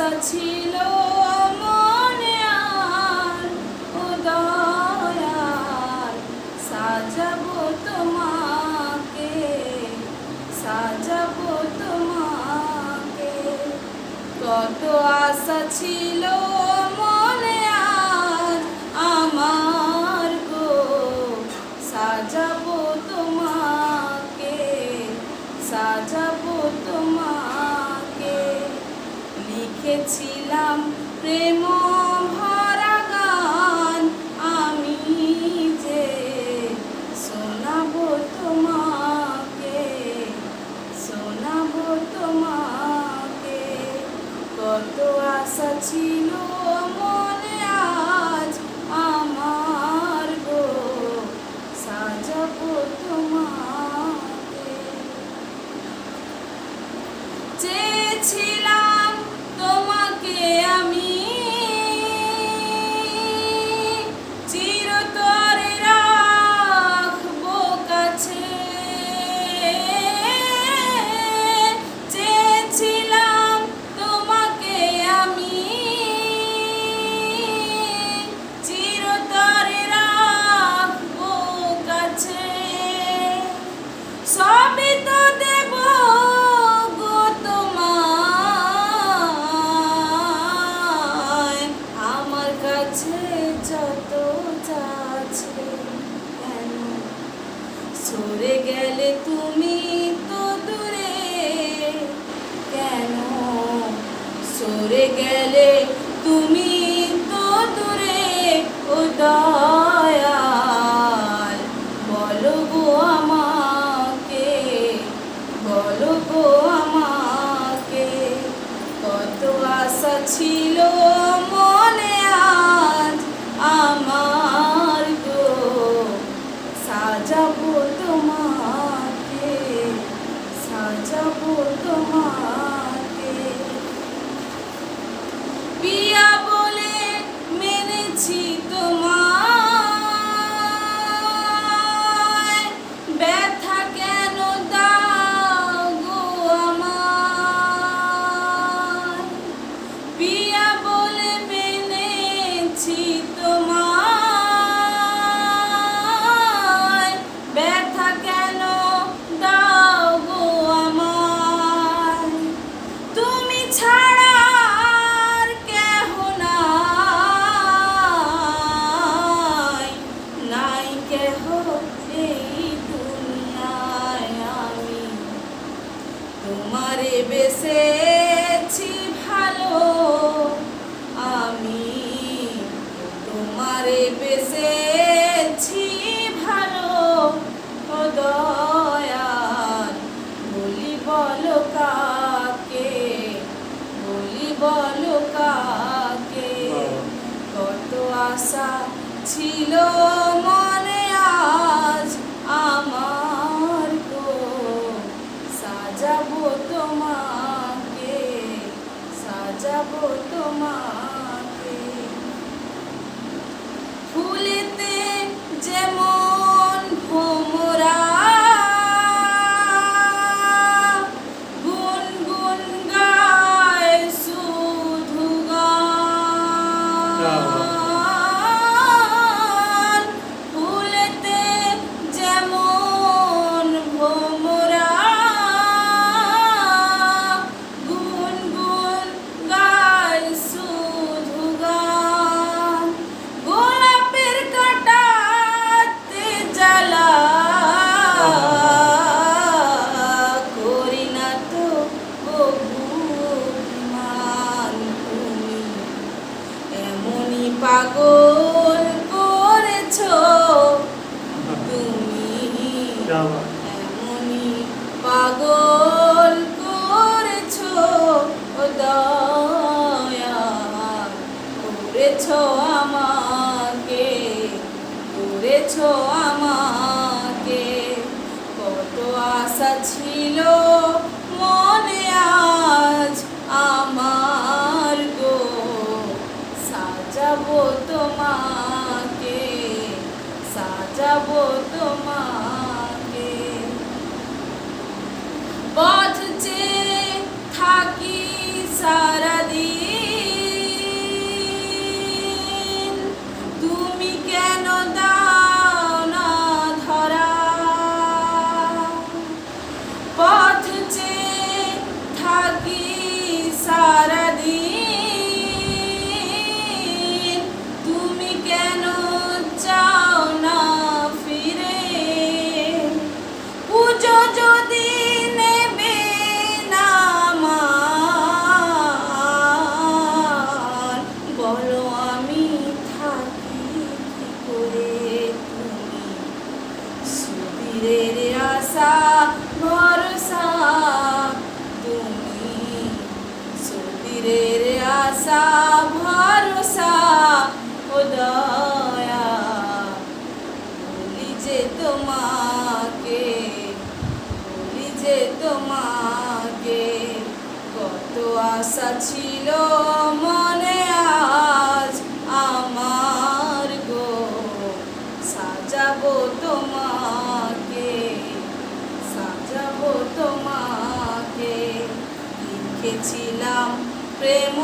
আশা ছিল মনে আর ও দয়াল, সাজাবো তোমাকে, সাজাবো তোমাকে। কত আশা ছিল মনে আর আমার গো, সাজাবো তোমাকে, সাজাবো তোমাকে। লিখেছিলাম প্রেম ভরা গান, আমি যে শোনাবো তোমাকে, শোনাবো তোমাকে। কত আশা ছিল মনে আজ আমার গো, সাজাবো তোমাকে। চেয়েছিলাম তোমাকে আমি চিরতরে রাখবো কাছে, চেয়েছিলাম তোমাকে আমি চিরতরে রাখবো কাছে। সবই তো দেব গো তোমায়, আমার কাছে যত আছে। কেন সরে গেলে তুমি তো দূরে, কেন সরে গেলে তুমি তো দূরে ও দয়াল, বলো গো আমাকে, বলো গো আমাকে। কত আশা ছিল মনে আজ আমার গো, সাজাবো তোমাকে, সাজাবো তোমাকে। পিয়া বলে মেনেছি তোমায়, ব্যথা কেন দাও গো আমায়। পিয়া বলে মেনেছি তোমায়, ব্যথা কেন দাও গো আমায়। তুমি ছাড়া আর কেহ নাই, নাই কেহ এই দুনিয়ায়। আমি তোমারে বেসেছি ভালো, আমি তোমারে বেসেছি ভালো ও দয়াল, বলি বলো কাকে, বলি বলো কাকে। কত আশা ছিল মনে আজ আমার গো, সাজাবো তোমাকে, সাজাবো তোমাকে। ফুলেতে যেমন ভোমরা গুনগুন গায় শুধু গান, ফুলেতে যেমন ভোমরা গুনগুন গায় শুধু গান। গোলাপের কাঁটাতে জ্বালা করি না তো অভিমান, তুমি এমনই পাগল করেছো, তুমি এমনই পাগল করেছো ও দয়াল, করেছো আমাকে, করেছো আমাকে। কত আশা ছিল মনে আজ আমার গো, সাজাবো তোমাকে, সাজাবো তোমাকে। পথ চেয়ে থাকি সারাদিন, আশা ভরসা তুমি, সুধীরের আশা ভরসা ও দয়া, বলি যে তোমাকে, বলি যে তোমাকে, কত আশা ছিল মনে আজ আমার গো, সাজাবো তোমাকে, সাজাবো তোমাকে, লিখেছিলাম প্রেম